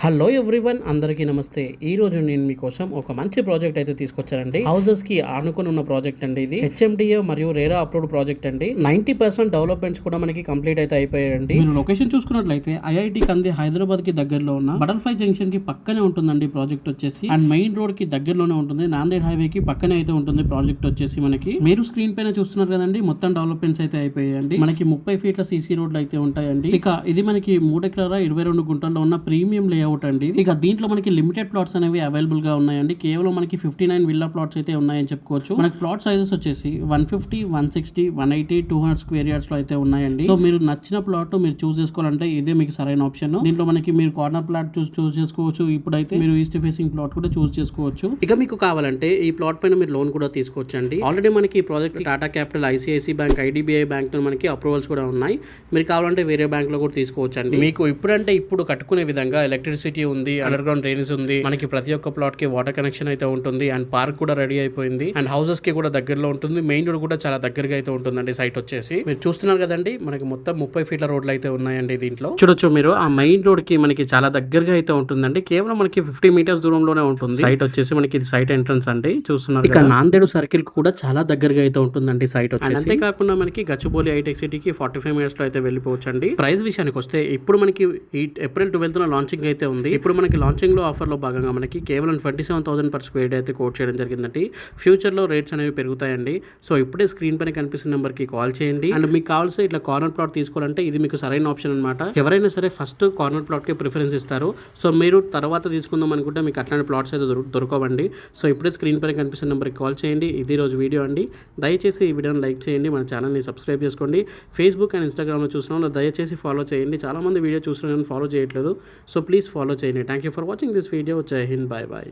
Hello everyone, అందరికీ నమస్తే. ఈ రోజు నేను మీకోసం ఒక మంచి ప్రాజెక్ట్ అయితే తీసుకొచ్చానండి. హౌసెస్ కి ఆనుకుని ఉన్న ప్రాజెక్ట్ అండి ఇది. హెచ్ఎండిఏ మరియు రేరా అప్లోడ్ ప్రాజెక్ట్ అండి. 90% డెవలప్మెంట్స్ కూడా మనకి కంప్లీట్ అయితే అయిపోయాయండి. మీరు లొకేషన్ చూసుకున్నట్లయితే ఐఐటి కంది హైదరాబాద్ కి దగ్గరలో ఉన్న బటర్ఫ్లై జంక్షన్ కి పక్కనే ఉంటుందండి ప్రాజెక్ట్ వచ్చేసి. అండ్ మెయిన్ రోడ్ కి దగ్గరలోనే ఉంటుంది. నాందేడ్ హైవే కి పక్కనే అయితే ఉంటుంది ప్రాజెక్ట్ వచ్చేసి. మనకి మీరు స్క్రీన్ పైన చూస్తున్నారు కదండి, మొత్తం డెవలప్మెంట్స్ అయితే అయిపోయాయండి. మనకి 30 ఫీట్ల సీసీ రోడ్లు అయితే ఉంటాయండి. ఇక ఇది మనకి 3 ఎకరాల 22 గుంటల్లో ఉన్న ప్రీమియం లేఅవుట్ అండి. ఇక దీంట్లో మనకి లిమిటెడ్ ప్లాట్స్ అనేవి అవైలబుల్ గా ఉన్నాయండి. కేవలం మనకి 59 విల్లా ప్లాట్స్ అయితే ఉన్నాయని చెప్పుకోవచ్చు. మనకి ప్లాట్ సైజెస్ వచ్చేసి 150, 160, 180, 200 స్క్వేర్ యార్డ్స్ లో అయితే ఉన్నాయండి. సో మీరు నచ్చిన ప్లాట్ మీరు చూస్ చేసుకోవాలంటే ఇదే మీకు సరైన ఆప్షన్. దీంట్లో మనకి మీరు కార్నర్ ప్లాట్ చూస్ చేసుకోవచ్చు. ఇప్పుడైతే మీరు ఈస్ట్ ఫేసింగ్ ప్లాట్ కూడా చూస్ చేసుకోవచ్చు. ఇక మీకు కావాలంటే ఈ ప్లాట్ పైన మీరు లోన్ కూడా తీసుకోవచ్చు అండి. ఆల్రెడీ మనకి ఈ project Tata capital, ICICI bank, IDBI bank తో మనకి అప్రూవల్స్ కూడా ఉన్నాయి. మీరు కావాలంటే వేరే బ్యాంక్ లో కూడా తీసుకోవచ్చు అండి. మీకు ఇప్పుడంటే ఇప్పుడు కట్టుకునే విధంగా ఎలక్ట్రిసిటీ ఉంది, అండర్ గ్రౌండ్ డ్రైనేజ్ ఉంది, మనకి ప్రతి ఒక్క ప్లాట్ కి వాటర్ కనెక్షన్ అయితే ఉంటుంది. అండ్ పార్క్ కూడా రెడీ అయిపోయింది. అండ్ హౌసెస్ కి కూడా దగ్గరలో ఉంటుంది. మెయిన్ రోడ్ కూడా చాలా దగ్గరగా అయితే ఉంటుందండి. సైట్ వచ్చేసి మీరు చూస్తున్నారు కదండి, మనకి మొత్తం 30 ఫీట్ల రోడ్లు అయితే ఉన్నాయండి. దీంట్లో చూడొచ్చు మీరు, ఆ మెయిన్ రోడ్ కి మనకి చాలా దగ్గరగా అయితే ఉంటుందండి. కేవలం మనకి 50 మీటర్స్ దూరంలోనే ఉంటుంది. సైట్ వచ్చేసి మనకి ఇది సైట్ ఎంట్రన్స్ అండి, చూస్తున్నారు. ఇక నాందేడు సర్కిల్ కూడా చాలా దగ్గరగా అయితే ఉంటుందండి సైట్ వచ్చేసి. అంతేకాకుండా మనకి గచ్చిబౌలి హైటెక్ సిటీకి 45 మినిట్స్ లో అయితే వెళ్ళిపోవచ్చు అండి. ప్రైస్ విషయానికి వస్తే ఇప్పుడు మనకి ఏప్రిల్ 12న లాంచింగ్ అయితే ఉంది. ఇప్పుడు మనకి లాంచింగ్ లో ఆఫర్ లో భాగంగా మనకి కేవలం 27,000 per square అయితే కోట్ చేయడం జరిగిందండి. ఫ్యూచర్ లో రేట్స్ అనేవి పెరుగుతాయండి. సో ఇప్పుడే స్క్రీన్ పైన కనిపిస్తున్న నెంబర్ కి కాల్ చేయండి. అండ్ మీకు కావాల్సిన ఇట్లా కార్నర్ ప్లాట్ తీసుకోవాలంటే ఇది మీకు సరైన ఆప్షన్ అనమాట. ఎవరైనా సరే ఫస్ట్ కార్నర్ ప్లాట్ కి ప్రిఫరెన్స్ ఇస్తారు. సో మీరు తర్వాత తీసుకుందాం అనుకుంటే మీకు అట్లాంటి ప్లాట్స్ అయితే దొరకవండి. సో ఇప్పుడే స్క్రీన్ పైన కనిపిస్తున్న నెంబర్ కి కాల్ చేయండి. ఇది రోజు వీడియో అండి. దయచేసి ఈ వీడియోని లైక్ చేయండి, మన ఛానల్ని సబ్స్క్రైబ్ చేసుకోండి. ఫేస్బుక్ అండ్ ఇన్స్టాగ్రామ్లో చూసిన వాళ్ళు దయచేసి ఫాలో చేయండి. చాలా మంది వీడియో చూస్తున్నారు కానీ ఫాలో చేయట్లేదు. సో ప్లీజ్ ఫాలో చేయండి. Thank you for watching this video. జై హింద్, బాయ్ బాయ్.